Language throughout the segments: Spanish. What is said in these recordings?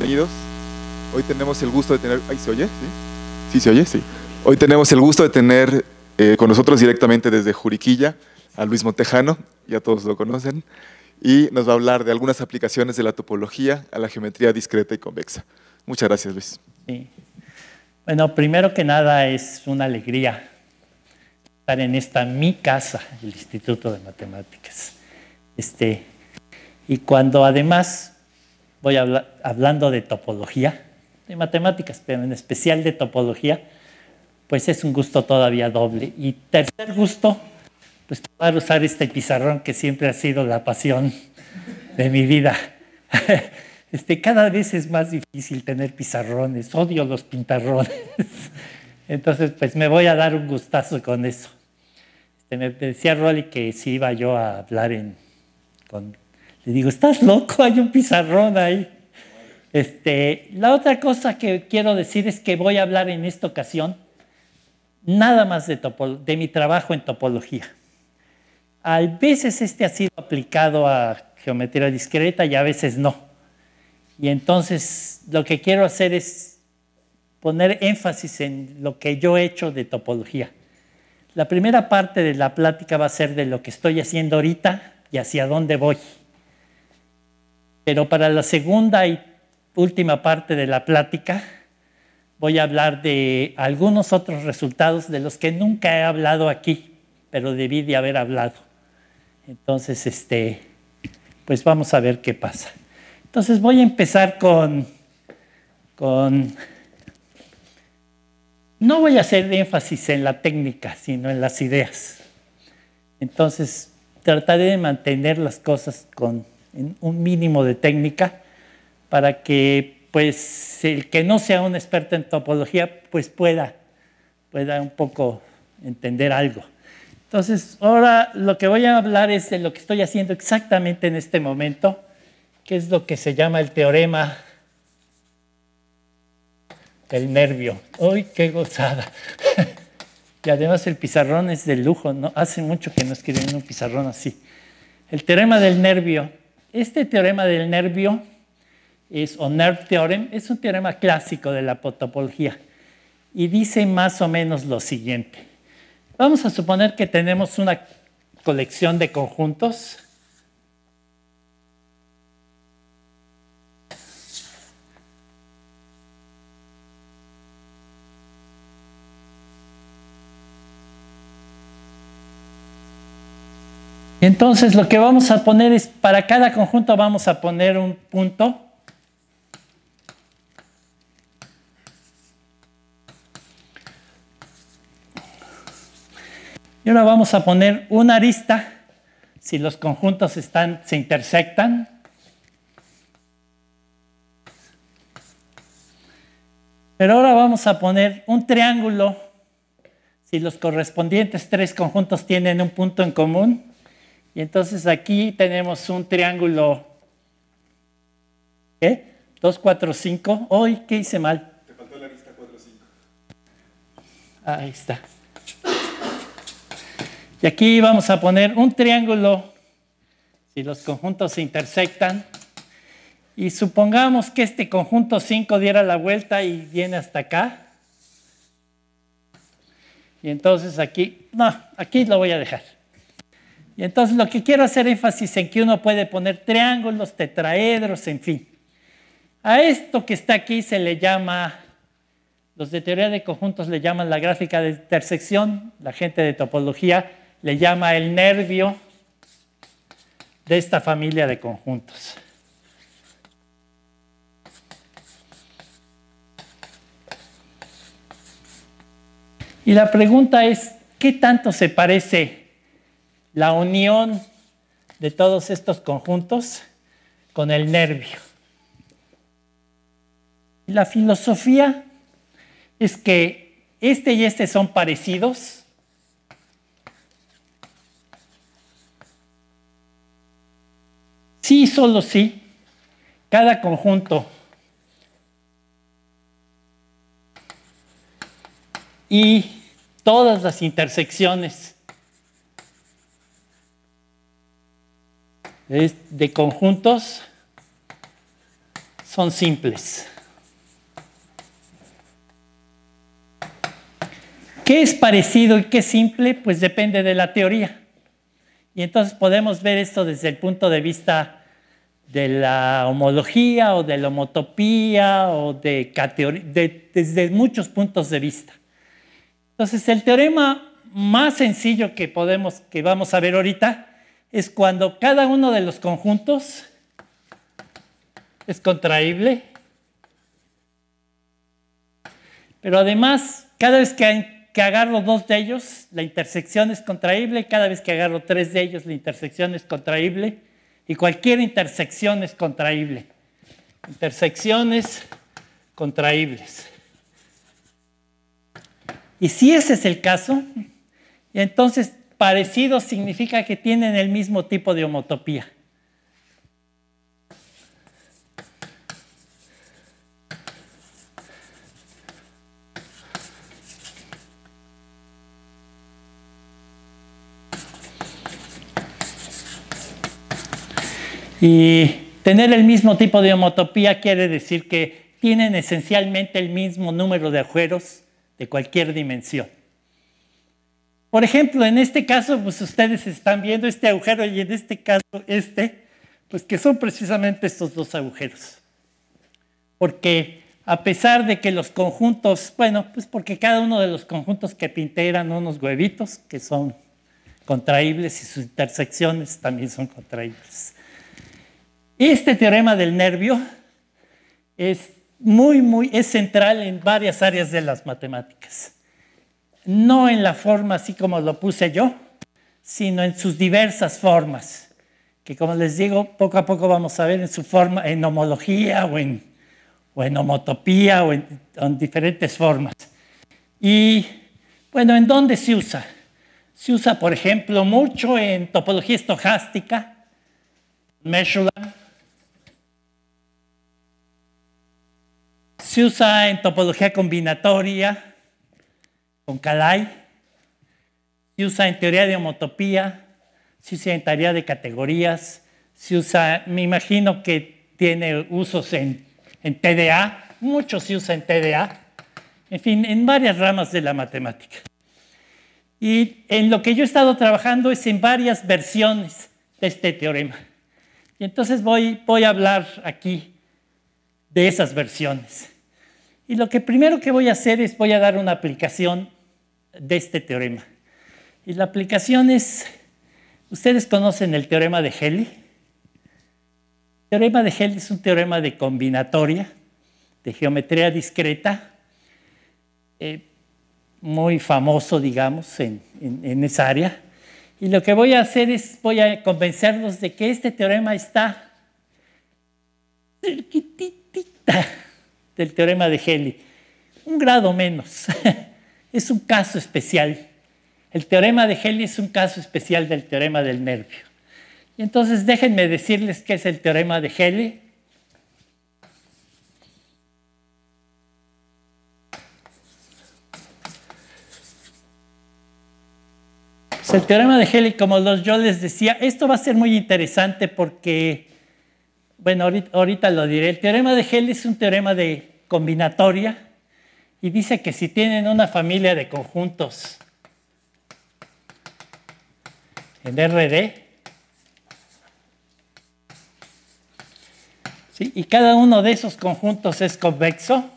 bienvenidos. Hoy tenemos el gusto de tener... ¿Ahí se oye? ¿Sí? ¿Sí se oye? Sí. Hoy tenemos el gusto de tener con nosotros directamente desde Juriquilla a Luis Montejano, ya todos lo conocen, y nos va a hablar de algunas aplicaciones de la topología a la geometría discreta y convexa. Muchas gracias, Luis. Sí. Bueno, primero que nada es una alegría estar en mi casa, el Instituto de Matemáticas. Y cuando además voy hablando de topología, de matemáticas, pero en especial de topología, pues es un gusto todavía doble. Y tercer gusto, pues poder usar este pizarrón que siempre ha sido la pasión de mi vida. Cada vez es más difícil tener pizarrones, odio los pintarrones. Entonces, pues me voy a dar un gustazo con eso. Me decía Rolly que si iba yo a hablar le digo, ¿estás loco? Hay un pizarrón ahí. La otra cosa que quiero decir es que voy a hablar en esta ocasión nada más de mi trabajo en topología. A veces ha sido aplicado a geometría discreta y a veces no. Y entonces lo que quiero hacer es poner énfasis en lo que yo he hecho de topología. La primera parte de la plática va a ser de lo que estoy haciendo ahorita y hacia dónde voy. Pero para la segunda y última parte de la plática voy a hablar de algunos otros resultados de los que nunca he hablado aquí, pero debí de haber hablado. Entonces, pues vamos a ver qué pasa. Entonces voy a empezar no voy a hacer énfasis en la técnica, sino en las ideas. Entonces trataré de mantener las cosas en un mínimo de técnica para que pues, el que no sea un experto en topología pues pueda un poco entender algo. Entonces, ahora lo que voy a hablar es de lo que estoy haciendo exactamente en este momento, que es lo que se llama el teorema del nervio. ¡Uy, qué gozada! Y además el pizarrón es de lujo, ¿no? Hace mucho que no escribí en un pizarrón así. El teorema del nervio. Este teorema del nervio o Nerve Theorem, es un teorema clásico de la topología y dice más o menos lo siguiente. Vamos a suponer que tenemos una colección de conjuntos. Entonces lo que vamos a poner es, para cada conjunto vamos a poner un punto. Y ahora vamos a poner una arista si los conjuntos se intersectan. Pero ahora vamos a poner un triángulo si los correspondientes tres conjuntos tienen un punto en común. Y entonces aquí tenemos un triángulo, ¿qué? 2, 4, 5. ¡Uy, qué hice mal! Te faltó la arista 4, 5. Ahí está. Y aquí vamos a poner un triángulo si los conjuntos se intersectan. Y supongamos que este conjunto 5 diera la vuelta y viene hasta acá. Y entonces aquí lo voy a dejar. Y entonces lo que quiero hacer énfasis en que uno puede poner triángulos, tetraedros, en fin. A esto que está aquí se le llama, los de teoría de conjuntos le llaman la gráfica de intersección, la gente de topología le llama el nervio de esta familia de conjuntos. Y la pregunta es, ¿qué tanto se parece la unión de todos estos conjuntos con el nervio? Y la filosofía es que este y este son parecidos. Sí, solo sí. Cada conjunto y todas las intersecciones de conjuntos son simples. ¿Qué es parecido y qué es simple? Pues depende de la teoría. Y entonces podemos ver esto desde el punto de vista de la homología o de la homotopía o desde muchos puntos de vista. Entonces, el teorema más sencillo que vamos a ver ahorita es cuando cada uno de los conjuntos es contraíble, pero además, cada vez que agarro dos de ellos, la intersección es contraíble, cada vez que agarro tres de ellos, la intersección es contraíble, y cualquier intersección es contraíble. Intersecciones contraíbles. Y si ese es el caso, entonces parecido significa que tienen el mismo tipo de homotopía. Y tener el mismo tipo de homotopía quiere decir que tienen esencialmente el mismo número de agujeros de cualquier dimensión. Por ejemplo, en este caso, pues ustedes están viendo este agujero y en este caso pues que son precisamente estos dos agujeros. Porque a pesar de que los conjuntos, bueno, pues porque cada uno de los conjuntos que pinté eran unos huevitos que son contraíbles y sus intersecciones también son contraíbles. Este teorema del nervio es es central en varias áreas de las matemáticas. No en la forma así como lo puse yo, sino en sus diversas formas, que como les digo, poco a poco vamos a ver en su forma, en homología o en homotopía o en diferentes formas. Y bueno, ¿en dónde se usa? Se usa, por ejemplo, mucho en topología estocástica, Measureland. Se usa en topología combinatoria, con Calais. Se usa en teoría de homotopía, se usa en teoría de categorías, se usa, me imagino que tiene usos en TDA, mucho se usa en TDA, en fin, en varias ramas de la matemática. Y en lo que yo he estado trabajando es en varias versiones de este teorema. Y entonces voy a hablar aquí de esas versiones. Y lo que primero que voy a hacer es voy a dar una aplicación de este teorema. Y la aplicación es, ustedes conocen el teorema de Helly. El teorema de Helly es un teorema de combinatoria, de geometría discreta, muy famoso, digamos, en esa área. Y lo que voy a hacer es, voy a convencerlos de que este teorema está cerquitita del teorema de Helly, un grado menos. Es un caso especial. El teorema de Helly es un caso especial del teorema del nervio. Y entonces déjenme decirles qué es el teorema de Helly. Pues el teorema de Helly, como yo les decía, esto va a ser muy interesante porque, bueno, ahorita lo diré. El teorema de Helly es un teorema de combinatoria y dice que si tienen una familia de conjuntos en RD, ¿sí? Y cada uno de esos conjuntos es convexo,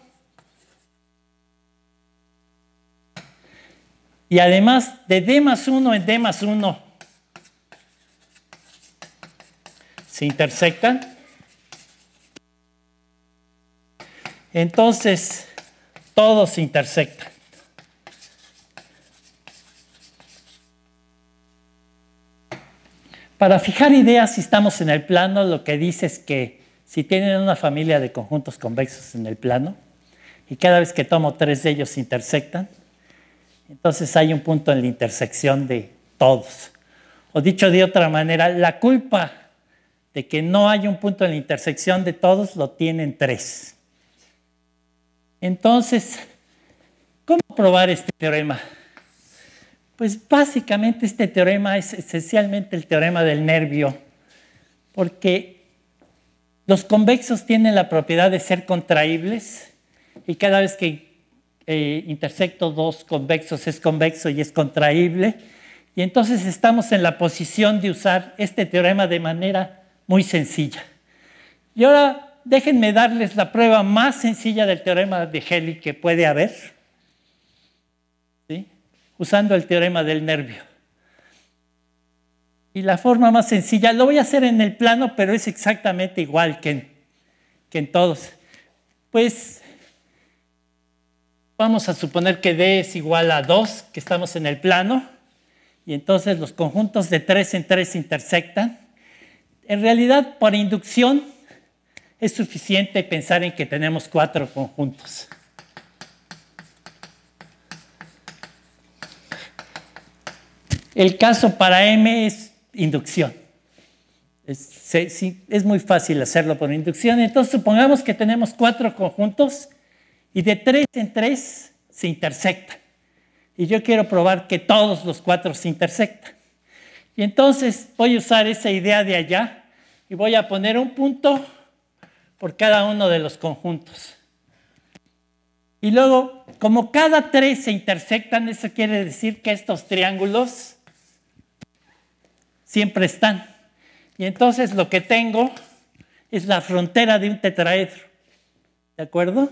y además de D más 1 en D más 1 se intersectan, entonces todos se intersectan. Para fijar ideas, si estamos en el plano, lo que dice es que si tienen una familia de conjuntos convexos en el plano y cada vez que tomo tres de ellos se intersectan, entonces hay un punto en la intersección de todos. O dicho de otra manera, la culpa de que no hay un punto en la intersección de todos lo tienen tres. Entonces, ¿cómo probar este teorema? Pues básicamente este teorema es esencialmente el teorema del nervio, porque Los convexos tienen la propiedad de ser contraíbles y cada vez que intersecto dos convexos es convexo y es contraíble. Y entonces estamos en la posición de usar este teorema de manera muy sencilla. Y ahora déjenme darles la prueba más sencilla del teorema de Helly que puede haber, ¿sí? Usando el teorema del nervio. Y la forma más sencilla, lo voy a hacer en el plano, pero es exactamente igual que en todos. Pues vamos a suponer que D es igual a 2, que estamos en el plano, y entonces los conjuntos de 3 en 3 intersectan. En realidad, por inducción, es suficiente pensar en que tenemos 4 conjuntos. El caso para M es inducción. Es muy fácil hacerlo por inducción. Entonces, supongamos que tenemos 4 conjuntos y de 3 en 3 se intersectan. Y yo quiero probar que todos los 4 se intersectan. Y entonces voy a usar esa idea de allá y voy a poner un punto por cada uno de los conjuntos. Y luego, como cada 3 se intersectan, eso quiere decir que estos triángulos siempre están. Y entonces lo que tengo es la frontera de un tetraedro. ¿De acuerdo?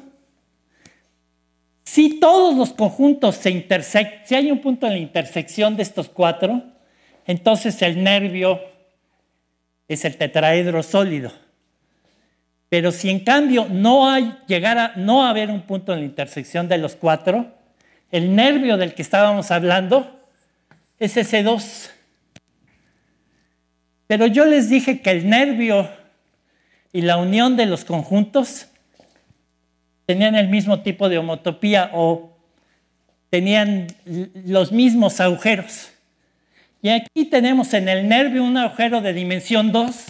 Si todos los conjuntos se intersectan, si hay un punto en la intersección de estos 4, entonces el nervio es el tetraedro sólido. Pero si en cambio llegara a no haber un punto en la intersección de los 4, el nervio del que estábamos hablando es ese 2. Pero yo les dije que el nervio y la unión de los conjuntos tenían el mismo tipo de homotopía o tenían los mismos agujeros. Y aquí tenemos en el nervio un agujero de dimensión 2,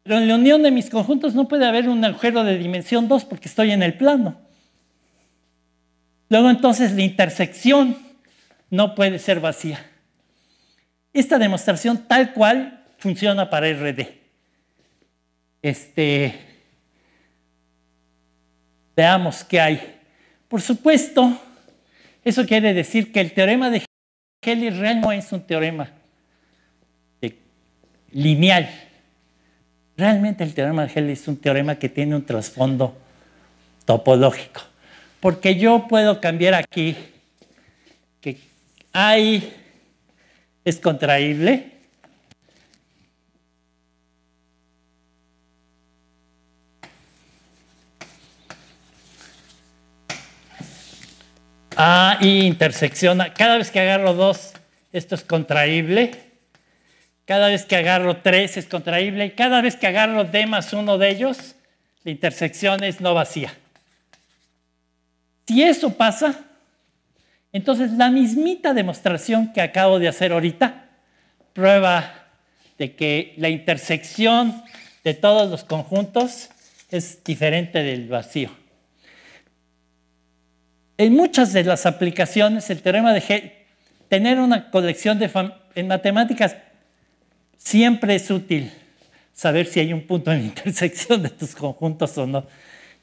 pero en la unión de mis conjuntos no puede haber un agujero de dimensión 2 porque estoy en el plano. Luego entonces la intersección no puede ser vacía. Esta demostración tal cual funciona para RD. Veamos qué hay. Por supuesto, eso quiere decir que el teorema de Helly realmente no es un teorema lineal. Realmente el teorema de Helly es un teorema que tiene un trasfondo topológico. Porque yo puedo cambiar aquí que I es contraíble. A y intersecciona. Cada vez que agarro 2, esto es contraíble. Cada vez que agarro 3 es contraíble. Y cada vez que agarro D más uno de ellos, la intersección es no vacía. Si eso pasa, entonces la mismita demostración que acabo de hacer ahorita prueba de que la intersección de todos los conjuntos es diferente del vacío. En muchas de las aplicaciones, el teorema de Helly, tener una colección en matemáticas siempre es útil saber si hay un punto en la intersección de tus conjuntos o no.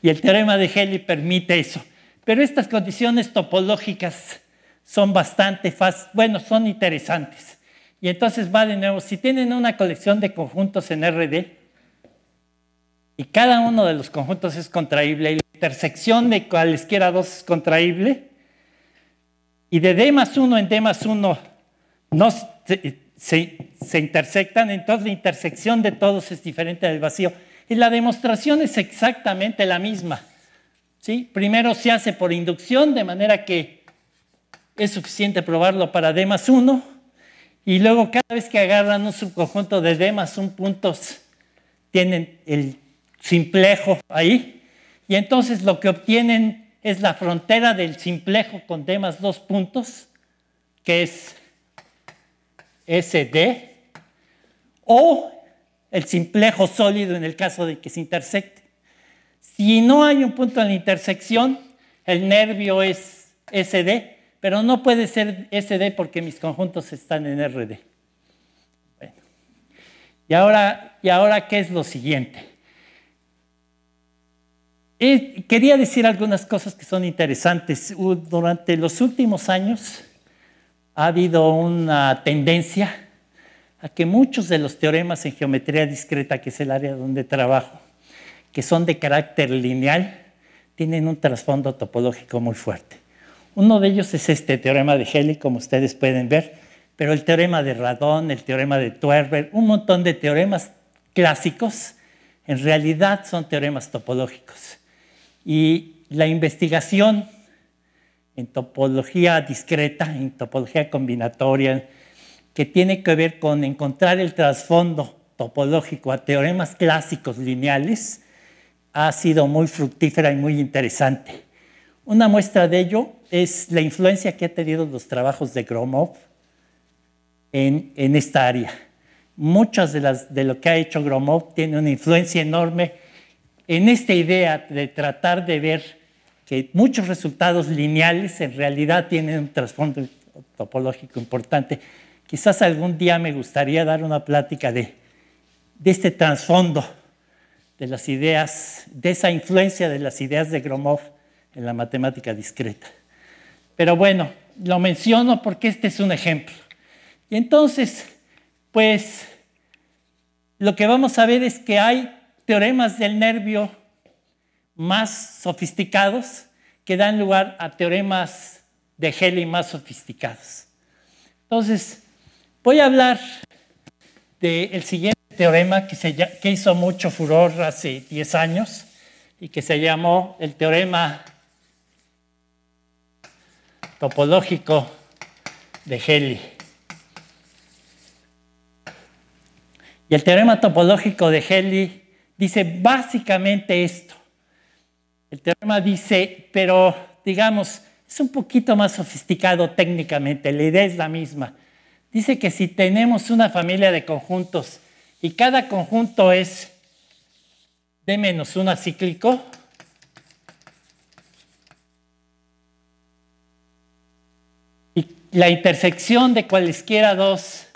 Y el teorema de Helly permite eso. Pero estas condiciones topológicas son bastante fáciles, bueno, son interesantes. Y entonces va de nuevo, si tienen una colección de conjuntos en RD y cada uno de los conjuntos es contraíble y la intersección de cualesquiera dos es contraíble y de D más 1 en D más 1 no se intersectan, entonces la intersección de todos es diferente del vacío. Y la demostración es exactamente la misma. ¿Sí? Primero se hace por inducción, de manera que es suficiente probarlo para D más 1, y luego cada vez que agarran un subconjunto de D más 1 puntos, tienen el simplejo ahí, y entonces lo que obtienen es la frontera del simplejo con D más 2 puntos, que es SD, o el simplejo sólido en el caso de que se intersecte. Si no hay un punto en la intersección, el nervio es SD, pero no puede ser SD porque mis conjuntos están en RD. Bueno. ¿Y ahora qué es lo siguiente? Quería decir algunas cosas que son interesantes. Durante los últimos años ha habido una tendencia a que muchos de los teoremas en geometría discreta, que es el área donde trabajo, que son de carácter lineal, tienen un trasfondo topológico muy fuerte. Uno de ellos es este teorema de Helly, como ustedes pueden ver, pero el teorema de Radon, el teorema de Twerber, un montón de teoremas clásicos, en realidad son teoremas topológicos. Y la investigación en topología discreta, en topología combinatoria, que tiene que ver con encontrar el trasfondo topológico a teoremas clásicos lineales, ha sido muy fructífera y muy interesante. Una muestra de ello es la influencia que han tenido los de Gromov en esta área. Muchas de lo que ha hecho Gromov tiene una influencia enorme en esta idea de tratar de ver que muchos resultados lineales en realidad tienen un trasfondo topológico importante. Quizás algún día me gustaría dar una plática de este trasfondo de las ideas, de esa influencia de las ideas de Gromov en la matemática discreta. Pero bueno, lo menciono porque este es un ejemplo. Y entonces, pues, lo que vamos a ver es que hay teoremas del nervio más sofisticados que dan lugar a teoremas de Helly más sofisticados. Entonces, voy a hablar del siguiente teorema que hizo mucho furor hace 10 años y que se llamó el teorema topológico de Helly. Y el teorema topológico de Helly dice básicamente esto. El teorema dice, pero digamos, es un poquito más sofisticado técnicamente, la idea es la misma. Dice que si tenemos una familia de conjuntos y cada conjunto es D-1 acíclico, y la intersección de cualesquiera dos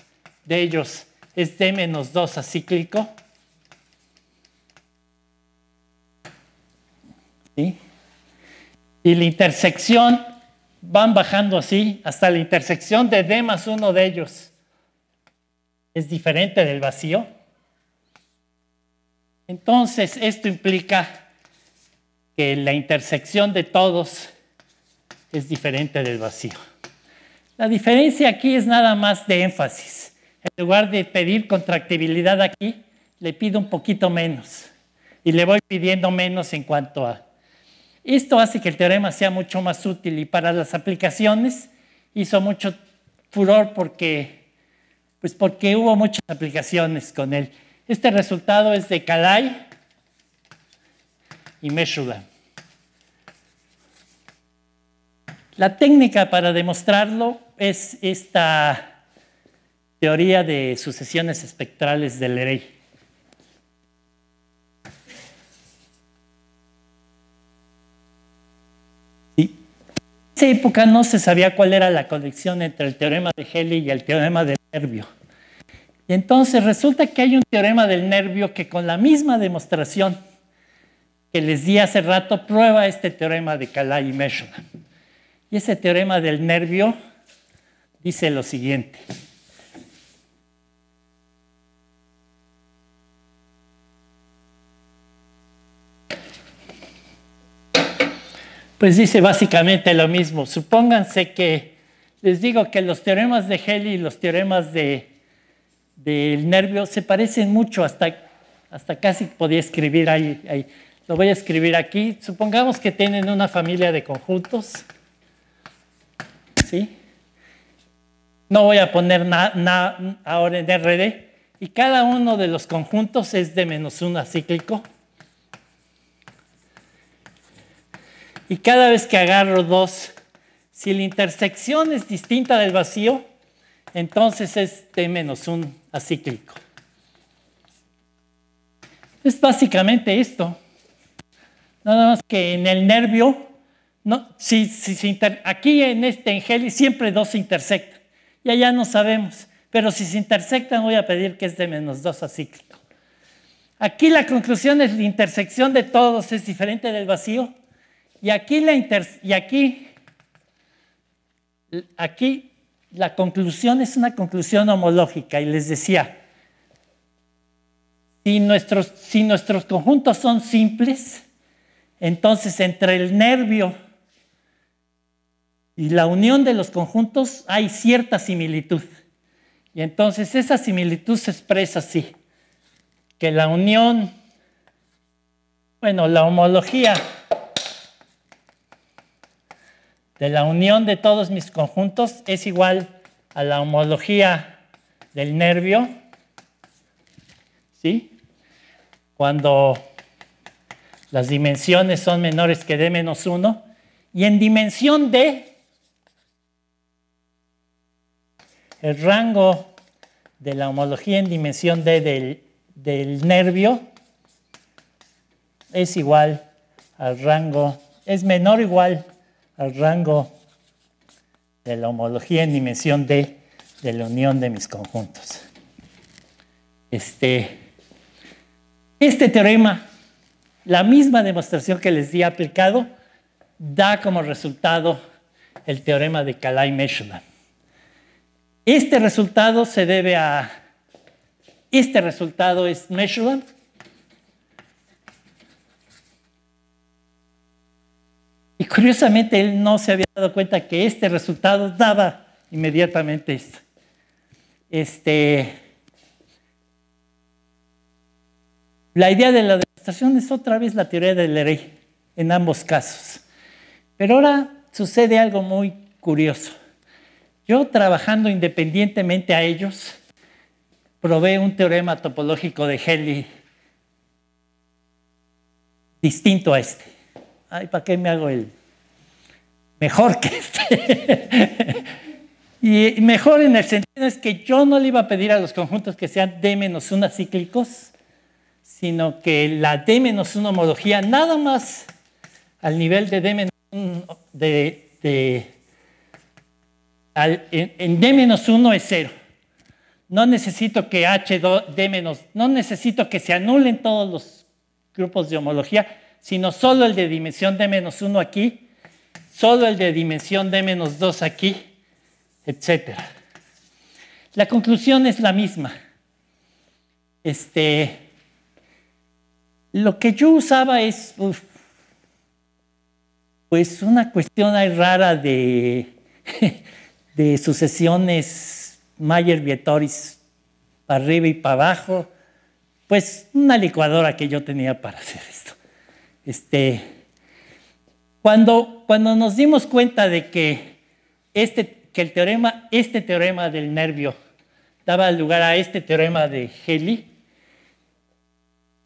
de ellos es D-2 acíclico, ¿sí? Y la intersección van bajando así hasta la intersección de D+1 de ellos es diferente del vacío. Entonces, esto implica que la intersección de todos es diferente del vacío. La diferencia aquí es nada más de énfasis. En lugar de pedir contractibilidad aquí, le pido un poquito menos. Y le voy pidiendo menos en cuanto a... Esto hace que el teorema sea mucho más útil y para las aplicaciones hizo mucho furor porque hubo muchas aplicaciones con él. Este resultado es de Kalai y Meshulam. La técnica para demostrarlo es esta teoría de sucesiones espectrales de Leray. En esa época no se sabía cuál era la conexión entre el teorema de Helly y el teorema del nervio. Y entonces resulta que hay un teorema del nervio que con la misma demostración que les di hace rato prueba este teorema de Kalai y Meshulam. Y ese teorema del nervio dice lo siguiente. Pues dice básicamente lo mismo. Supónganse que les digo que los teoremas de Helly y los teoremas del nervio se parecen mucho, hasta casi podía escribir ahí. Lo voy a escribir aquí. Supongamos que tienen una familia de conjuntos. ¿Sí? No voy a poner nada ahora en RD. Y cada uno de los conjuntos es de -1 acíclico. Y cada vez que agarro dos, si la intersección es distinta del vacío, entonces es de -1 acíclico. Es básicamente esto. Nada más que en el nervio, no, aquí en Helly siempre dos se intersectan. Y allá no sabemos. Pero si se intersectan voy a pedir que es de -2 acíclico. Aquí la conclusión es la intersección de todos es diferente del vacío. Y aquí la conclusión es una conclusión homológica. Y les decía, si nuestros conjuntos son simples, entonces entre el nervio y la unión de los conjuntos hay cierta similitud. Y entonces esa similitud se expresa así, que la unión, bueno, la homología de la unión de todos mis conjuntos es igual a la homología del nervio, ¿sí? Cuando las dimensiones son menores que d-1, y en dimensión d, el rango de la homología en dimensión d del nervio es igual al rango, es menor o igual al rango de la homología en dimensión d de la unión de mis conjuntos. Este teorema, la misma demostración que les di aplicado, da como resultado el teorema de Cayley-Mechelen. Este resultado se debe a... Este resultado es Mechelen. Y curiosamente él no se había dado cuenta que este resultado daba inmediatamente esto. La idea de la demostración es otra vez la teoría de Leray en ambos casos. Pero ahora sucede algo muy curioso. Yo, trabajando independientemente a ellos, probé un teorema topológico de Helly distinto a este. Ay, ¿para qué me hago el mejor que este? Y mejor en el sentido es que yo no le iba a pedir a los conjuntos que sean d-1 cíclicos, sino que la d-1 homología nada más al nivel de d-1 en d-1 es 0. No necesito que no necesito que se anulen todos los grupos de homología, sino solo el de dimensión d-1 aquí, solo el de dimensión d-2 aquí, etc. La conclusión es la misma. Lo que yo usaba es pues una cuestión ahí rara de sucesiones Mayer-Vietoris para arriba y para abajo, pues una licuadora que yo tenía para hacer esto. Cuando nos dimos cuenta de que el teorema del nervio daba lugar a este teorema de Helly,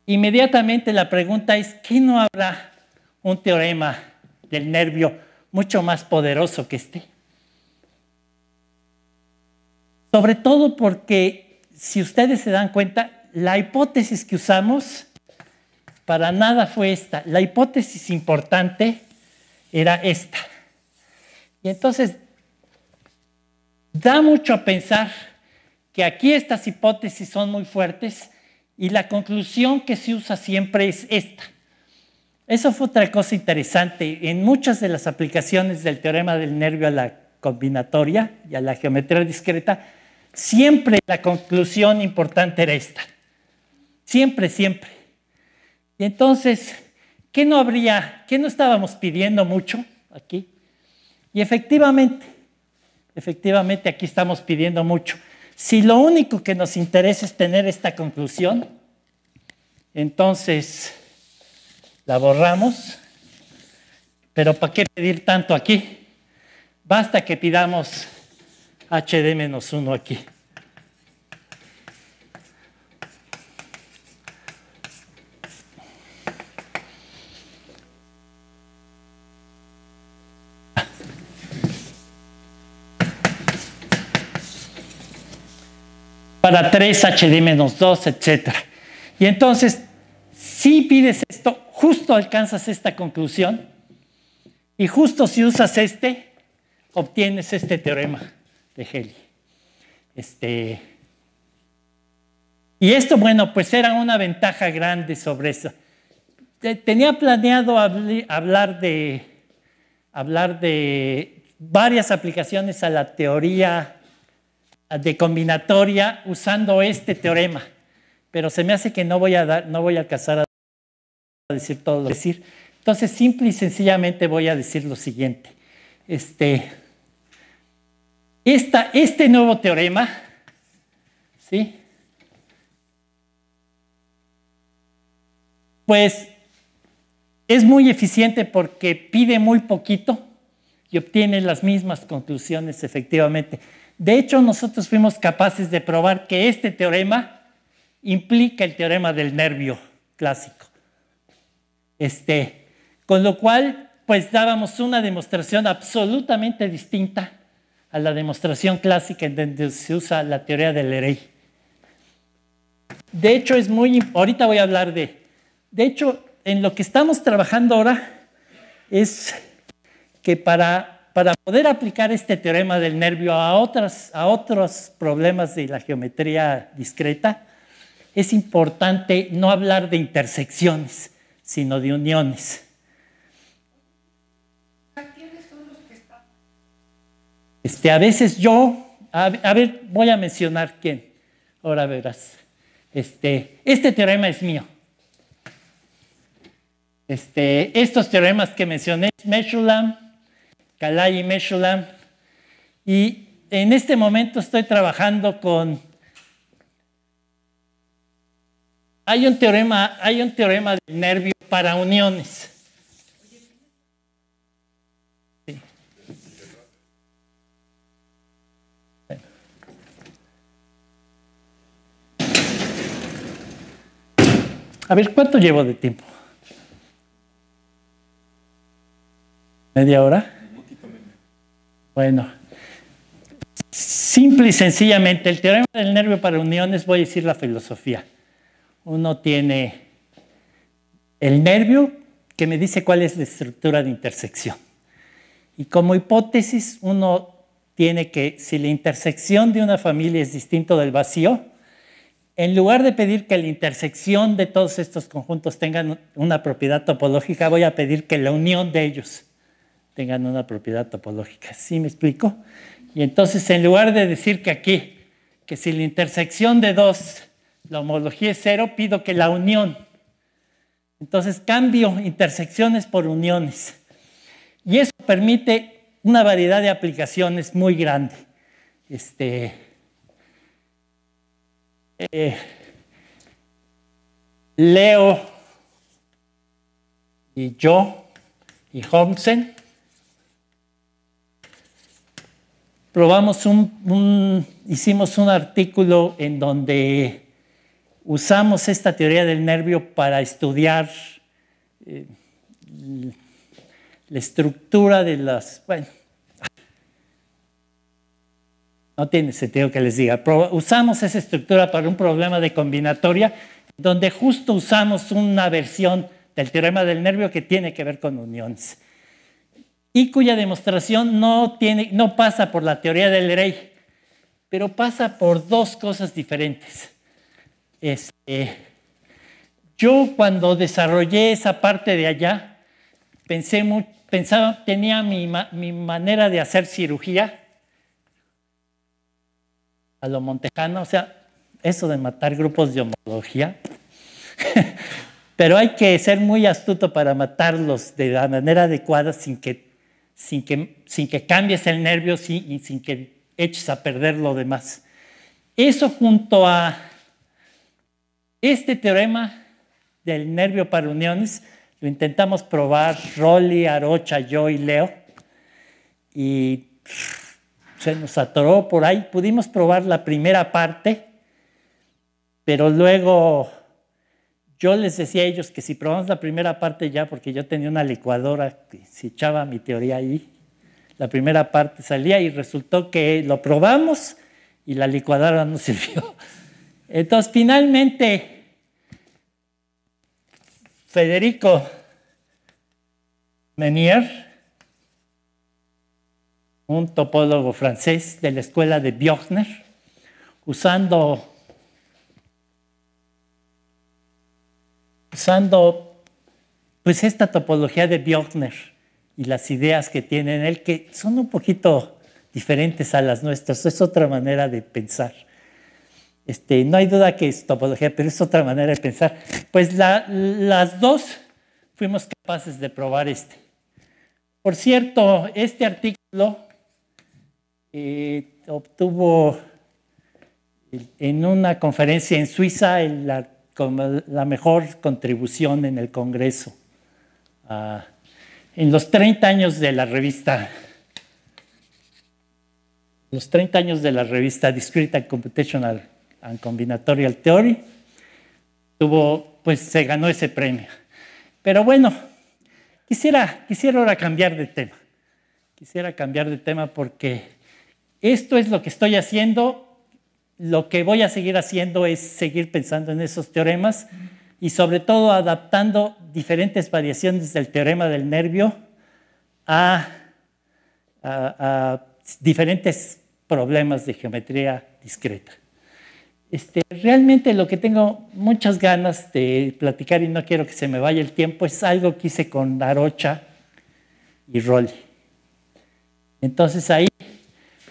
inmediatamente la pregunta es, ¿qué no habrá un teorema del nervio mucho más poderoso que este? Sobre todo porque, si ustedes se dan cuenta, la hipótesis que usamos para nada fue esta. La hipótesis importante era esta. Y entonces, da mucho a pensar que aquí estas hipótesis son muy fuertes y la conclusión que se usa siempre es esta. Eso fue otra cosa interesante. En muchas de las aplicaciones del teorema del nervio a la combinatoria y a la geometría discreta, siempre la conclusión importante era esta. Siempre, siempre. Y entonces, ¿qué no estábamos pidiendo mucho aquí? Y efectivamente aquí estamos pidiendo mucho. Si lo único que nos interesa es tener esta conclusión, entonces la borramos. Pero ¿para qué pedir tanto aquí? Basta que pidamos HD-1 aquí. Para 3 HD-2, etc. Y entonces, si pides esto, justo alcanzas esta conclusión, y justo si usas obtienes este teorema de Helly. Y esto, bueno, pues era una ventaja grande sobre eso. Tenía planeado hablar de varias aplicaciones a la teoría de combinatoria usando este teorema, pero se me hace que no voy a alcanzar a decir todo lo que decir. Entonces, simple y sencillamente voy a decir lo siguiente. Este nuevo teorema, ¿sí? Pues es muy eficiente porque pide muy poquito y obtiene las mismas conclusiones efectivamente. De hecho, nosotros fuimos capaces de probar que este teorema implica el teorema del nervio clásico. Con lo cual, pues dábamos una demostración absolutamente distinta a la demostración clásica en donde se usa la teoría del Leray. De hecho, ahorita voy a hablar de hecho, en lo que estamos trabajando ahora es que para poder aplicar este teorema del nervio a otros problemas de la geometría discreta, es importante no hablar de intersecciones, sino de uniones. ¿Quiénes son los que están? A veces a ver, voy a mencionar quién. Ahora verás. Este teorema es mío. Estos teoremas que mencioné, Meshulam, Kalai y Meshulam, y en este momento estoy trabajando con... Hay un teorema del nervio para uniones. Sí. Bueno. A ver, ¿cuánto llevo de tiempo? ¿Media hora? Bueno, simple y sencillamente, el teorema del nervio para uniones, voy a decir la filosofía. Uno tiene el nervio que me dice cuál es la estructura de intersección. Y como hipótesis, uno tiene que, si la intersección de una familia es distinto del vacío, en lugar de pedir que la intersección de todos estos conjuntos tengan una propiedad topológica, voy a pedir que la unión de ellos tengan una propiedad topológica. ¿Sí me explico? Y entonces, en lugar de decir que aquí, que si la intersección de dos, la homología es cero, pido que la unión. Entonces, cambio intersecciones por uniones. Y eso permite una variedad de aplicaciones muy grande. Leo y yo y Holmsen probamos hicimos un artículo en donde usamos esta teoría del nervio para estudiar la estructura de las... Bueno, no tiene sentido que les diga. Usamos esa estructura para un problema de combinatoria donde justo usamos una versión del teorema del nervio que tiene que ver con uniones y cuya demostración no pasa por la teoría del Leray, pero pasa por dos cosas diferentes. Yo cuando desarrollé esa parte de allá, tenía mi manera de hacer cirugía a lo montejano, o sea, eso de matar grupos de homología, pero hay que ser muy astuto para matarlos de la manera adecuada sin que cambies el nervio y sin que eches a perder lo demás. Eso junto a este teorema del nervio para uniones, lo intentamos probar Rolly, Arocha, yo y Leo, y se nos atoró por ahí. Pudimos probar la primera parte, pero luego yo les decía a ellos que si probamos la primera parte ya, porque yo tenía una licuadora que se echaba mi teoría ahí, la primera parte salía y resultó que lo probamos y la licuadora no sirvió. Entonces, finalmente, Federico Menier, un topólogo francés de la escuela de Bjochner, usando usando pues esta topología de Björkner y las ideas que tiene en él, que son un poquito diferentes a las nuestras. Es otra manera de pensar. No hay duda que es topología, pero es otra manera de pensar. Pues las dos fuimos capaces de probar Por cierto, este artículo obtuvo en una conferencia en Suiza como la mejor contribución en el Congreso. En los 30 años de la revista, Discrete and Computational and Combinatorial Theory, se ganó ese premio. Pero bueno, quisiera ahora cambiar de tema. Quisiera cambiar de tema porque esto es lo que estoy haciendo. Lo que voy a seguir haciendo es seguir pensando en esos teoremas y sobre todo adaptando diferentes variaciones del teorema del nervio a diferentes problemas de geometría discreta. Realmente lo que tengo muchas ganas de platicar y no quiero que se me vaya el tiempo es algo que hice con Arocha y Rolli. Entonces ahí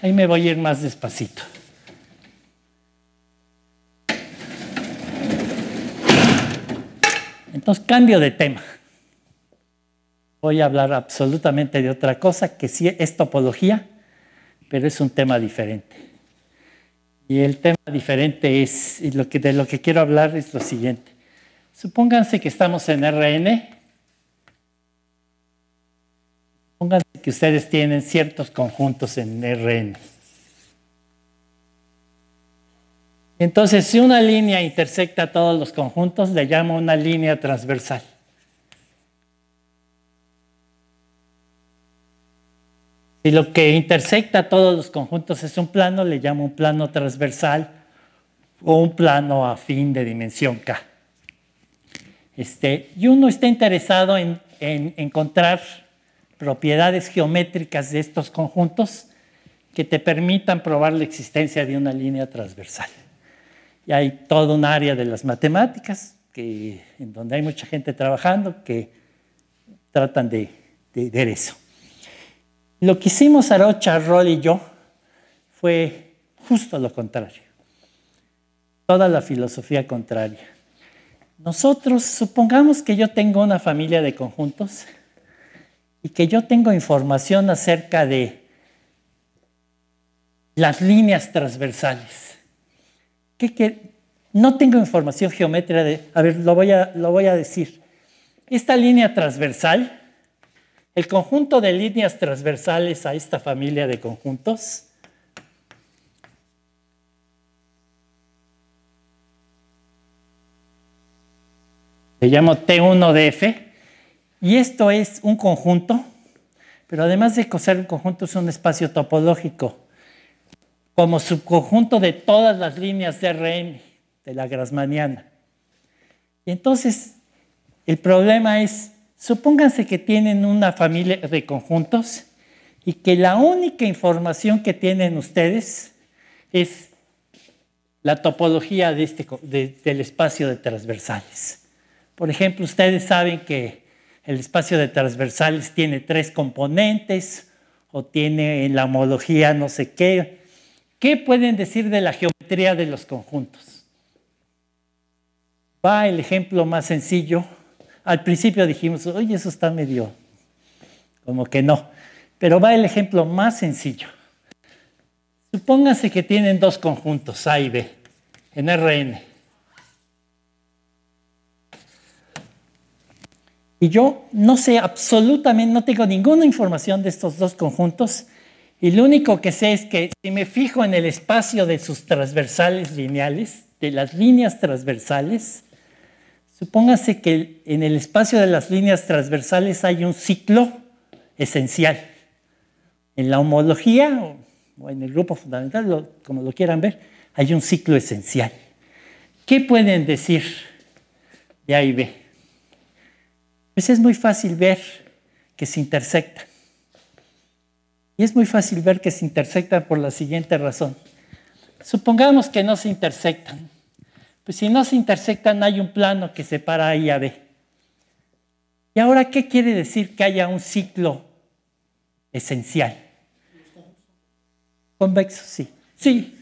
me voy a ir más despacito. Entonces cambio de tema. Voy a hablar absolutamente de otra cosa que sí es topología, pero es un tema diferente. Y el tema diferente es, y de lo que quiero hablar es lo siguiente. Supónganse que estamos en RN. Supónganse que ustedes tienen ciertos conjuntos en RN. Entonces, si una línea intersecta todos los conjuntos, le llamo una línea transversal. Si lo que intersecta todos los conjuntos es un plano, le llamo un plano transversal o un plano afín de dimensión K. Y uno está interesado en encontrar propiedades geométricas de estos conjuntos que te permitan probar la existencia de una línea transversal. Y hay toda un área de las matemáticas en donde hay mucha gente trabajando que tratan de ver eso. Lo que hicimos Arocha, Rolli y yo fue justo lo contrario. Toda la filosofía contraria. Nosotros, supongamos que yo tengo una familia de conjuntos y que yo tengo información acerca de las líneas transversales. No tengo información geométrica a ver, lo voy a decir. Esta línea transversal, el conjunto de líneas transversales a esta familia de conjuntos le llamo T1 de F, y esto es un conjunto, pero además de ser un conjunto es un espacio topológico, como subconjunto de todas las líneas de Rn, de la grassmanniana. Y entonces, el problema es, supónganse que tienen una familia de conjuntos y que la única información que tienen ustedes es la topología del espacio de transversales. Por ejemplo, ustedes saben que el espacio de transversales tiene 3 componentes o tiene en la homología no sé qué. ¿Qué pueden decir de la geometría de los conjuntos? Va el ejemplo más sencillo. Al principio dijimos, oye, eso está medio, como que no. Pero va el ejemplo más sencillo. Supónganse que tienen 2 conjuntos, A y B, en Rn. Y yo no sé absolutamente, no tengo ninguna información de estos 2 conjuntos. Y lo único que sé es que si me fijo en el espacio de sus transversales lineales, de las líneas transversales, supóngase que en el espacio de las líneas transversales hay un ciclo esencial. En la homología o en el grupo fundamental, como lo quieran ver, hay un ciclo esencial. ¿Qué pueden decir de A y B? Pues es muy fácil ver que se intersectan. Y es muy fácil ver que se intersectan por la siguiente razón. Supongamos que no se intersectan, Pues si no se intersectan, hay un plano que separa A y a B. ¿Y ahora qué quiere decir que haya un ciclo esencial? Convexo, sí. Sí,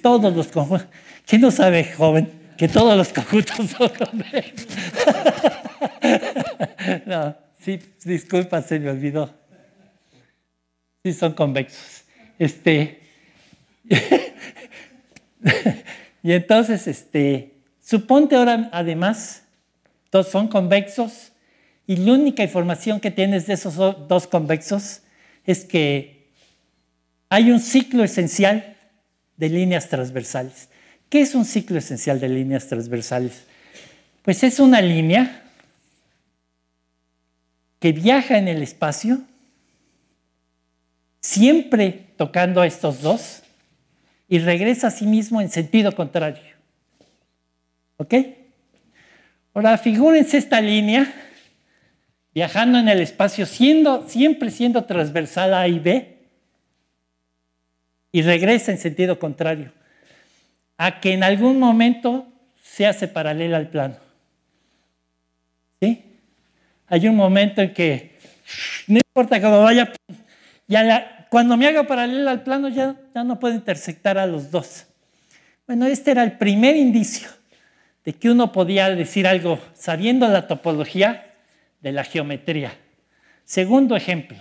todos los conjuntos. ¿Quién no sabe, joven, que todos los conjuntos son convexos? No, sí, disculpa, se me olvidó. Sí, son convexos. Y entonces, suponte ahora, además, todos son convexos y la única información que tienes de esos dos convexos es que hay un ciclo esencial de líneas transversales. ¿Qué es un ciclo esencial de líneas transversales? Pues es una línea que viaja en el espacio, siempre tocando a estos dos, y regresa a sí mismo en sentido contrario. ¿Ok? Ahora, figúrense esta línea viajando en el espacio, siempre siendo transversal a y B, y regresa en sentido contrario, a que en algún momento se hace paralela al plano. ¿Sí? Hay un momento en que, no importa cómo vaya, cuando me haga paralela al plano ya no puedo intersectar a los dos. Bueno, este era el primer indicio de que uno podía decir algo sabiendo la topología de la geometría. Segundo ejemplo.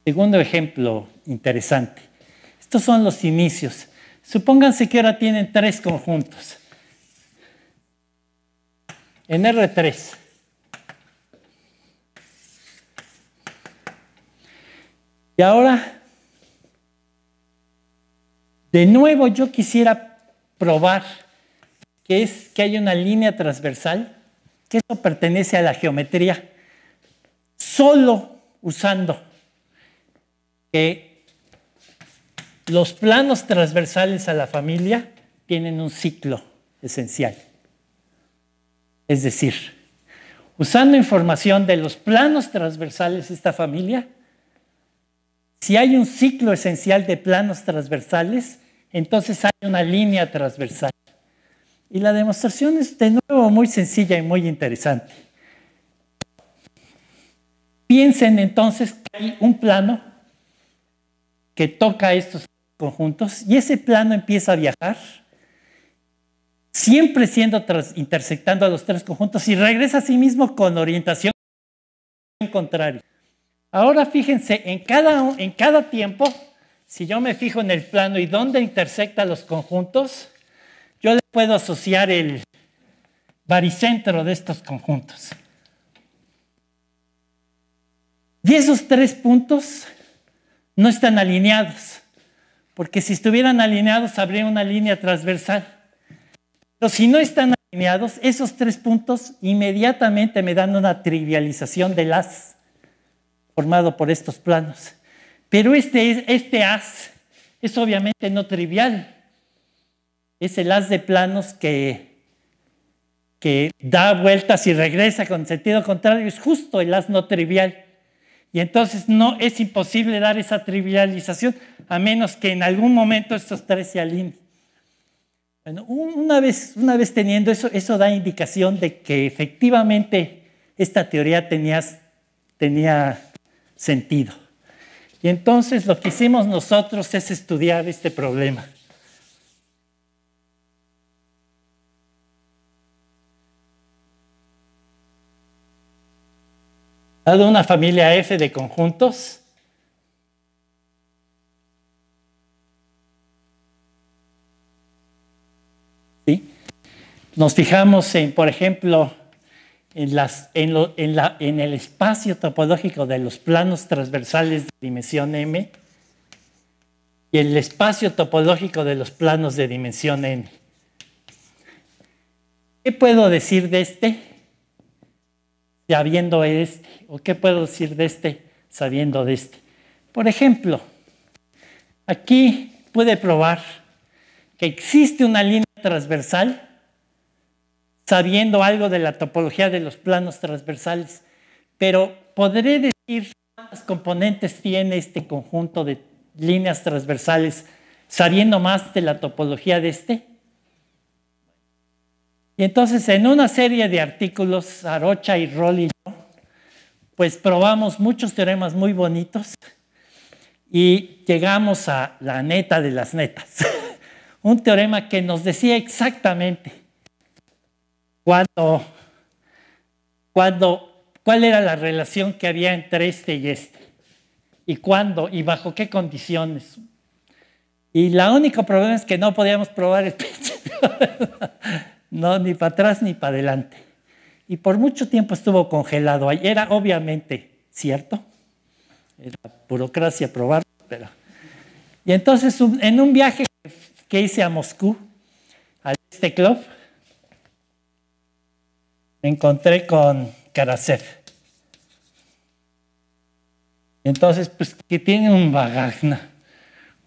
Segundo ejemplo interesante. Estos son los inicios. Supónganse que ahora tienen tres conjuntos. En R3. Y ahora, de nuevo yo quisiera probar que hay una línea transversal, que eso pertenece a la geometría, solo usando que los planos transversales a la familia tienen un ciclo esencial. Es decir, usando información de los planos transversales de esta familia, si hay un ciclo esencial de planos transversales, entonces hay una línea transversal. Y la demostración es de nuevo muy sencilla y muy interesante. Piensen entonces que hay un plano que toca estos conjuntos y ese plano empieza a viajar, siempre intersectando a los tres conjuntos y regresa a sí mismo con orientación contraria. Ahora fíjense, en cada tiempo, si yo me fijo en el plano y dónde intersecta los conjuntos, yo le puedo asociar el baricentro de estos conjuntos. Y esos tres puntos no están alineados, porque si estuvieran alineados habría una línea transversal. Pero si no están alineados, esos tres puntos inmediatamente me dan una trivialización del haz formado por estos planos. Pero este haz es obviamente no trivial. Es el haz de planos que da vueltas y regresa con sentido contrario. Es justo el haz no trivial. Y entonces no es imposible dar esa trivialización a menos que en algún momento estos tres se alineen. Bueno, una vez teniendo eso, eso da indicación de que efectivamente esta teoría tenía sentido. Y entonces lo que hicimos nosotros es estudiar este problema. Dado una familia F de conjuntos, ¿sí? Nos fijamos en, por ejemplo, en el espacio topológico de los planos transversales de dimensión M y el espacio topológico de los planos de dimensión N. ¿Qué puedo decir de este sabiendo este? ¿O qué puedo decir de este sabiendo de este? Por ejemplo, aquí pude probar que existe una línea transversal sabiendo algo de la topología de los planos transversales, pero podré decir cuántas componentes tiene este conjunto de líneas transversales sabiendo más de la topología de este? Y entonces en una serie de artículos, Arocha y Roll y yo, pues probamos muchos teoremas muy bonitos y llegamos a la neta de las netas. Un teorema que nos decía exactamente cuál era la relación que había entre este y este, y cuándo y bajo qué condiciones. Y el único problema es que no podíamos probar el principio, no, ni para atrás ni para adelante. Y por mucho tiempo estuvo congelado ahí. Era obviamente cierto, era burocracia probarlo, pero... Y entonces en un viaje que hice a Moscú, al este club, me encontré con Karasev. Entonces, pues que tiene un bagaje,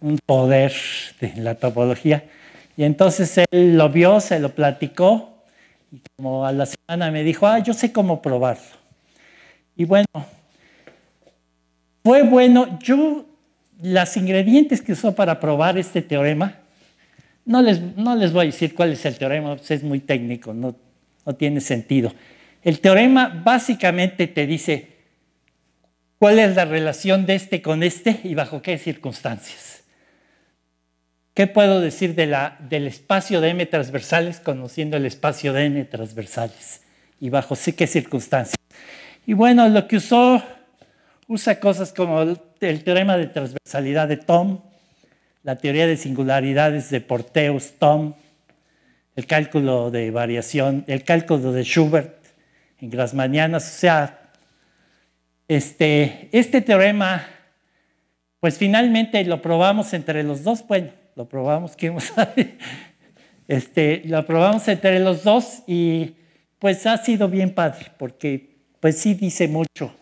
un poder de la topología. Y entonces él lo vio, se lo platicó, y como a la semana me dijo, yo sé cómo probarlo. Y bueno, fue bueno. Los ingredientes que usó para probar este teorema, no les voy a decir cuál es el teorema, pues es muy técnico, no tiene sentido. El teorema básicamente te dice cuál es la relación de este con este y bajo qué circunstancias. ¿Qué puedo decir del espacio de M transversales conociendo el espacio de N transversales? Y bajo qué circunstancias. Y bueno, lo que usa cosas como el teorema de transversalidad de Thom, la teoría de singularidades de Porteus-Thom, el cálculo de variación, el cálculo de Schubert en grassmannianas. O sea, este teorema, pues finalmente lo probamos entre los dos. Bueno, lo probamos, ¿quién sabe? Lo probamos entre los dos y pues ha sido bien padre, porque pues sí dice mucho.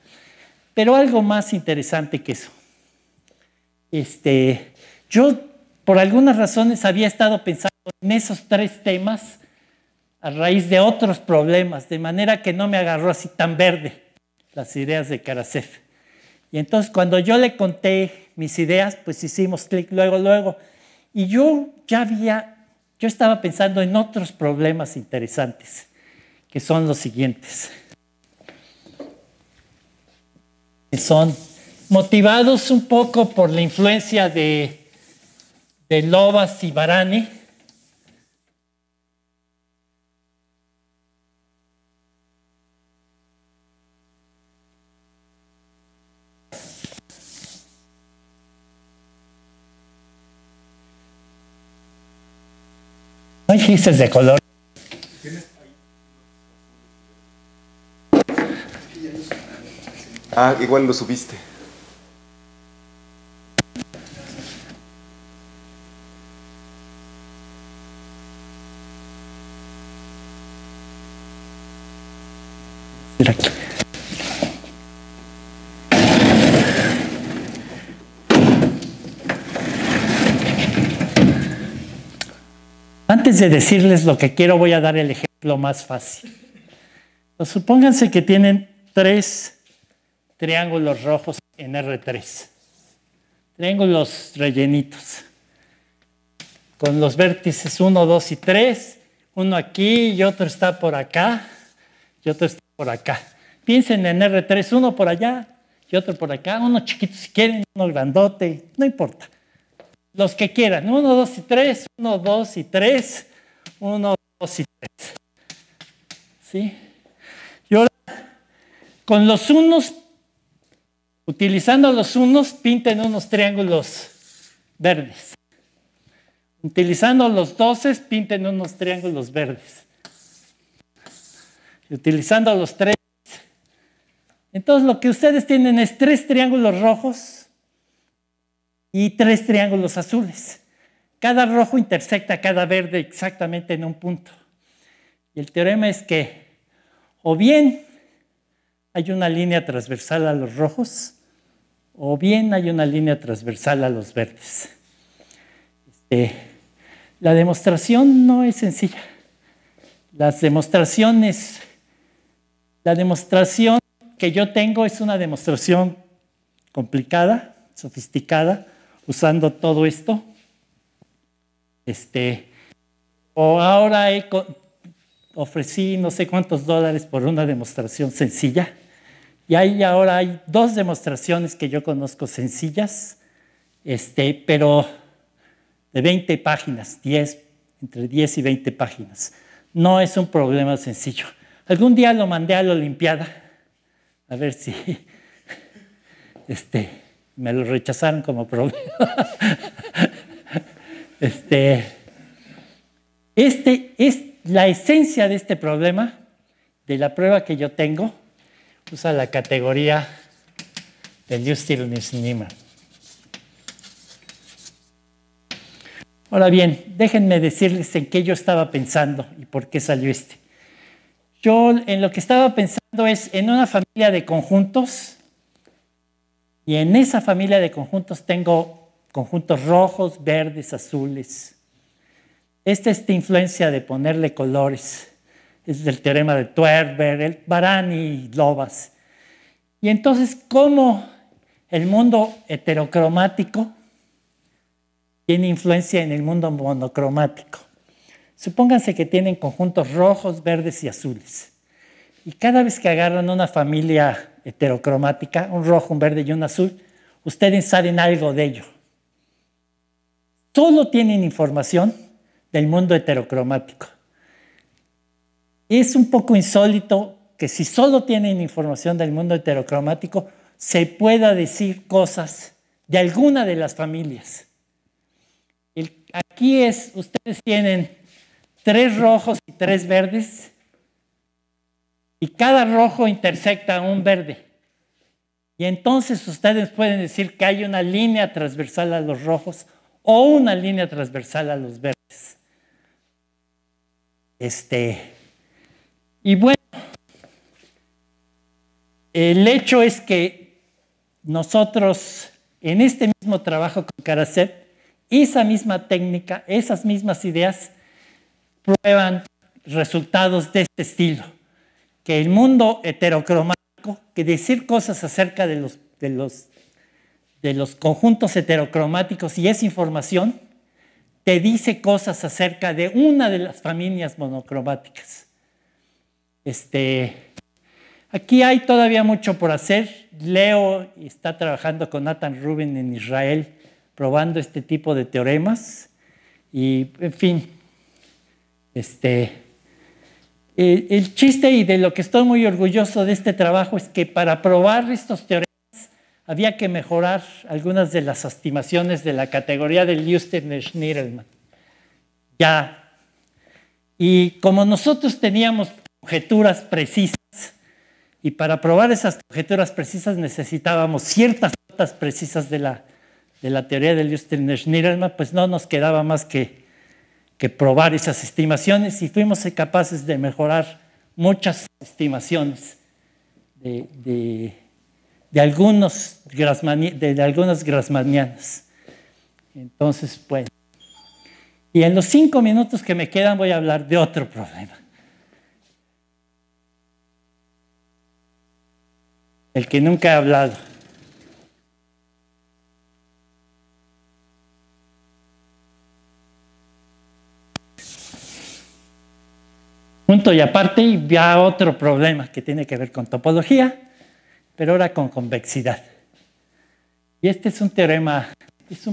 Pero algo más interesante que eso. Yo, por algunas razones, había estado pensando en esos tres temas a raíz de otros problemas, de manera que no me agarró así tan verde las ideas de Karasev. Y entonces, cuando yo le conté mis ideas, pues hicimos clic luego. Y yo estaba pensando en otros problemas interesantes, que son los siguientes. Que son motivados un poco por la influencia de Lovász y Varane. No hay gises de color. Igual lo subiste. Aquí. Antes de decirles lo que quiero, voy a dar el ejemplo más fácil. Pues supónganse que tienen 3 triángulos rojos en R3. Triángulos rellenitos. Con los vértices 1, 2 y 3. Uno aquí y otro está por acá. Y otro está por acá. Piensen en R3, uno por allá y otro por acá. Uno chiquito si quieren, uno grandote, no importa. Los que quieran, 1, 2 y 3, 1, 2 y 3, 1, 2 y 3. ¿Sí? Y ahora, con los unos, utilizando los unos, pinten unos triángulos verdes. Utilizando los 12, pinten unos triángulos verdes. Y utilizando los 3. Entonces, lo que ustedes tienen es 3 triángulos rojos y 3 triángulos azules. Cada rojo intersecta a cada verde exactamente en un punto. Y el teorema es que o bien hay una línea transversal a los rojos o bien hay una línea transversal a los verdes. La demostración no es sencilla. La demostración que yo tengo es una demostración complicada, sofisticada, usando todo esto. O ahora ofrecí no sé cuántos dólares por una demostración sencilla. Y ahora hay 2 demostraciones que yo conozco sencillas, pero de 20 páginas, entre 10 y 20 páginas. No es un problema sencillo. Algún día lo mandé a la Olimpiada, a ver si me lo rechazaron como problema. Es la esencia de este problema, de la prueba que yo tengo, usa la categoría de Lüther-Niemann. Ahora bien, déjenme decirles en qué yo estaba pensando y por qué salió Yo en lo que estaba pensando es en una familia de conjuntos, y en esa familia de conjuntos tengo conjuntos rojos, verdes, azules. Esta influencia de ponerle colores es del teorema de Twerber, el Barani y Lovász. Y entonces, ¿cómo el mundo heterocromático tiene influencia en el mundo monocromático? Supónganse que tienen conjuntos rojos, verdes y azules. Y cada vez que agarran una familia heterocromática, un rojo, un verde y un azul, ustedes saben algo de ello. Solo tienen información del mundo heterocromático. Es un poco insólito que si solo tienen información del mundo heterocromático, se pueda decir cosas de alguna de las familias. Aquí ustedes tienen 3 rojos y 3 verdes, y cada rojo intersecta un verde. Y entonces ustedes pueden decir que hay una línea transversal a los rojos o una línea transversal a los verdes. Y bueno, el hecho es que nosotros en este mismo trabajo con Karasev, esa misma técnica, esas mismas ideas prueban resultados de este estilo, que el mundo heterocromático, que decir cosas acerca de los conjuntos heterocromáticos y esa información te dice cosas acerca de una de las familias monocromáticas. Aquí hay todavía mucho por hacer. Leo está trabajando con Nathan Rubin en Israel, probando este tipo de teoremas. Y, en fin, el chiste y de lo que estoy muy orgulloso de este trabajo es que para probar estos teoremas había que mejorar algunas de las estimaciones de la categoría de Lüther-Niemann. Y como nosotros teníamos conjeturas precisas, y para probar esas conjeturas precisas necesitábamos ciertas notas precisas de la teoría de Lüther-Niemann, pues no nos quedaba más que probar esas estimaciones, y fuimos capaces de mejorar muchas estimaciones de algunas grassmannianas. Entonces, pues, y en los 5 minutos que me quedan voy a hablar de otro problema, el que nunca he hablado. Punto y aparte, y ya otro problema que tiene que ver con topología, pero ahora con convexidad. Y este es un teorema, es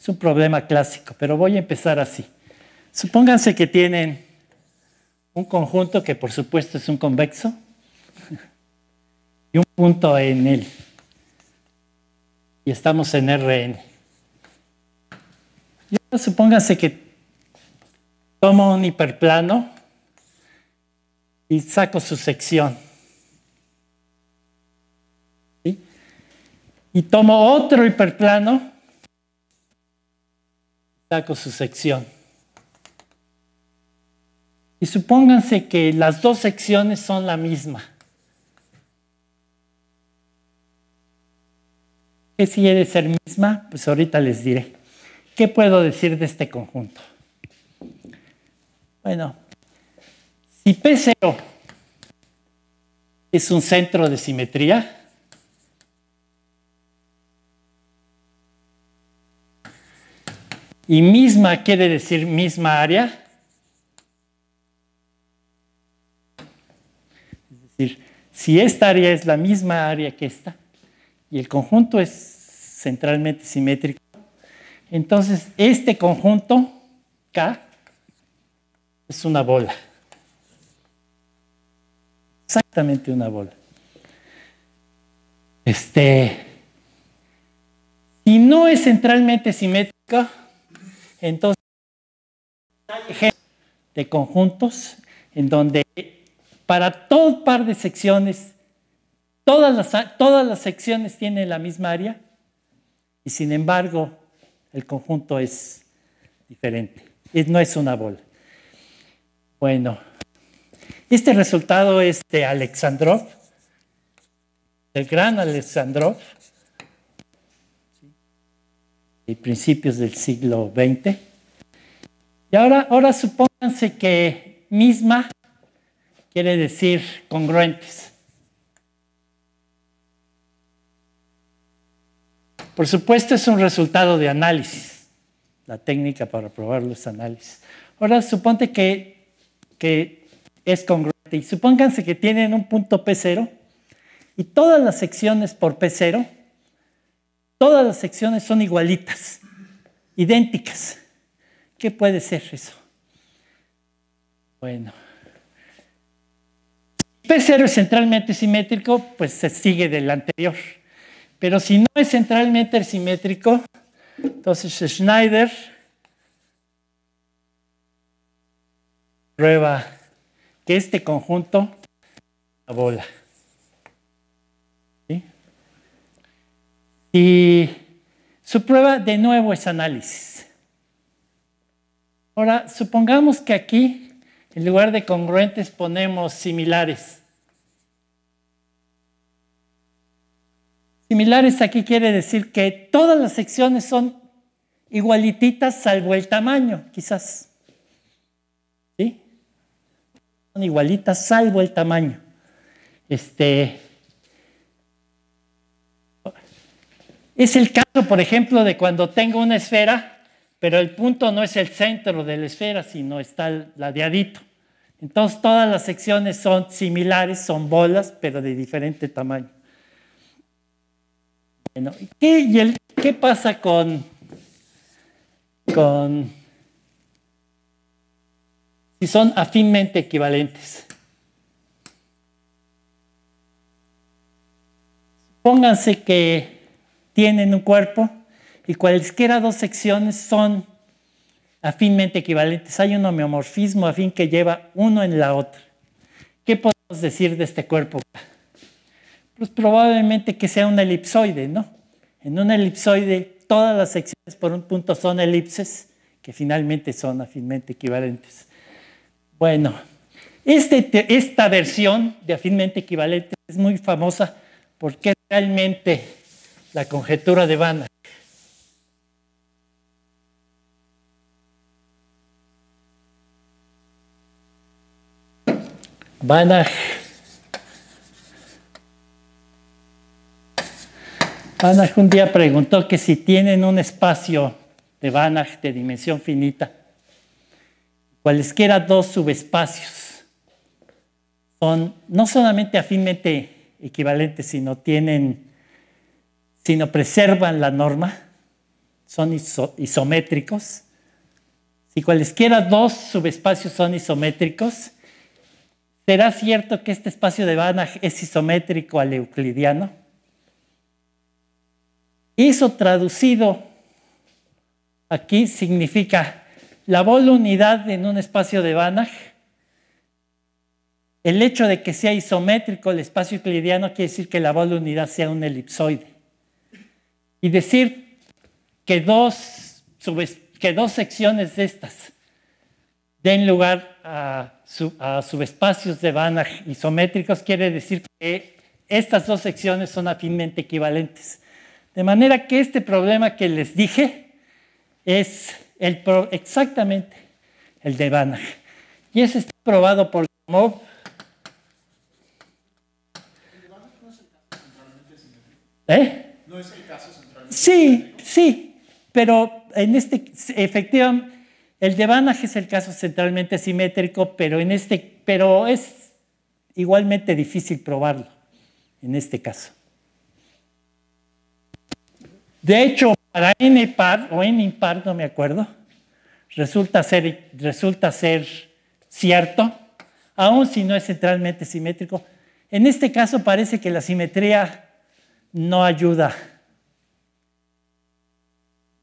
un problema clásico, pero voy a empezar así. Supónganse que tienen un conjunto que por supuesto es un convexo y un punto en él. Y estamos en Rn. Y ahora supónganse que tomo un hiperplano y saco su sección. ¿Sí? Y tomo otro hiperplano, saco su sección. Y supónganse que las 2 secciones son la misma. ¿Qué sigue de ser misma? Pues ahorita les diré. ¿Qué puedo decir de este conjunto? Bueno, si P0 es un centro de simetría, y misma quiere decir misma área. Es decir, si esta área es la misma área que esta y el conjunto es centralmente simétrico, entonces este conjunto K es una bola. Exactamente una bola. Si no es centralmente simétrico, entonces hay ejemplos de conjuntos en donde para todo par de secciones, todas las secciones tienen la misma área y sin embargo el conjunto es diferente. No es una bola. Bueno, este resultado es de Alexandrov, el gran Alexandrov, de principios del siglo XX. Y ahora supónganse que misma quiere decir congruentes. Por supuesto, es un resultado de análisis. La técnica para probarlo es análisis. Ahora suponte que es congruente y supónganse que tienen un punto P0 y todas las secciones por P0, todas las secciones son igualitas, idénticas. ¿Qué puede ser eso? Bueno, si P0 es centralmente simétrico, pues se sigue del anterior. Pero si no es centralmente simétrico, entonces Schneider prueba que este conjunto es una bola. ¿Sí? Y su prueba de nuevo es análisis. Ahora, supongamos que aquí, en lugar de congruentes, ponemos similares. Similares aquí quiere decir que todas las secciones son igualititas salvo el tamaño, quizás. ¿Sí? Son igualitas salvo el tamaño. Es el caso, por ejemplo, de cuando tengo una esfera, pero el punto no es el centro de la esfera, sino está ladeadito. Entonces todas las secciones son similares, son bolas, pero de diferente tamaño. Bueno, ¿qué pasa con si son afinmente equivalentes? Pónganse que tienen un cuerpo y cualesquiera dos secciones son afinmente equivalentes. Hay un homeomorfismo afín que lleva uno en la otra. ¿Qué podemos decir de este cuerpo? Pues probablemente que sea un elipsoide, ¿no? En un elipsoide todas las secciones por un punto son elipses que finalmente son afinmente equivalentes. Bueno, esta versión de afinmente equivalente es muy famosa porque es realmente la conjetura de Banach. Banach un día preguntó que si tienen un espacio de Banach de dimensión finita, cualesquiera dos subespacios son no solamente afinmente equivalentes, sino preservan la norma, son isométricos. Si cualesquiera dos subespacios son isométricos, ¿será cierto que este espacio de Banach es isométrico al euclidiano? Eso traducido aquí significa la bola unidad en un espacio de Banach. El hecho de que sea isométrico el espacio euclidiano quiere decir que la bola unidad sea un elipsoide. Y decir que dos secciones de estas den lugar a subespacios de Banach isométricos quiere decir que estas dos secciones son afinmente equivalentes. De manera que este problema que les dije es exactamente el de Banach. Y ese está probado por Gromov. ¿El de Banach no es el caso centralmente simétrico? ¿Eh? ¿No es el caso centralmente simétrico? Sí, pero efectivamente, el de Banach es el caso centralmente simétrico, pero es igualmente difícil probarlo en este caso. De hecho, para n par o n impar, no me acuerdo, resulta ser cierto, aun si no es centralmente simétrico. En este caso parece que la simetría no ayuda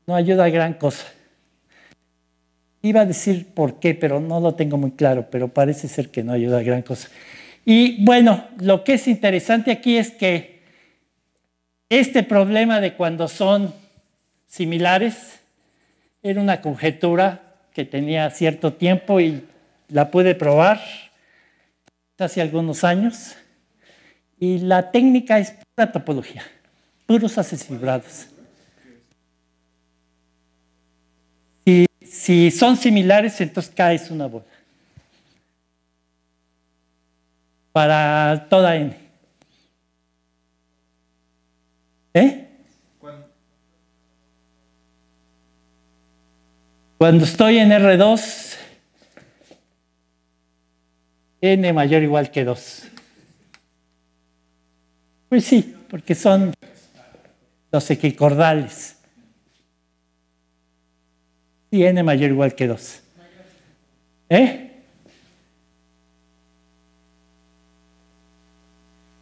a gran cosa. Iba a decir por qué, pero no lo tengo muy claro, pero parece ser que no ayuda a gran cosa. Y bueno, lo que es interesante aquí es que este problema de cuando son similares era una conjetura que tenía cierto tiempo y la pude probar hace algunos años. Y la técnica es pura topología, puros accesibrados. Si son similares, entonces K es una bola. Para toda n. Cuando estoy en R2, n mayor o igual que 2. Pues sí, porque son los equicordales. Y n mayor o igual que 2.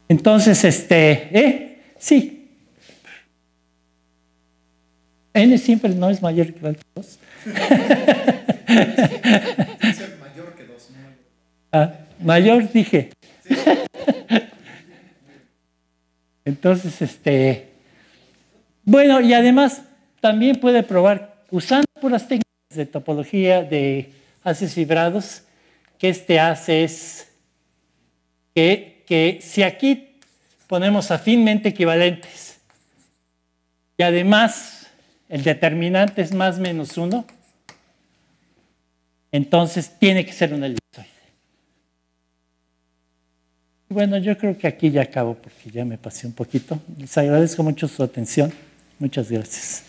Entonces, sí. N siempre no es mayor o igual que 2. Es mayor que 2. Mayor dije. Sí. Entonces, bueno, y además también puede probar, usando puras técnicas de topología de haces fibrados, que hace es que si aquí ponemos afínmente equivalentes y además el determinante es más menos 1, entonces tiene que ser un elipsoide. Bueno, yo creo que aquí ya acabo porque ya me pasé un poquito. Les agradezco mucho su atención. Muchas gracias.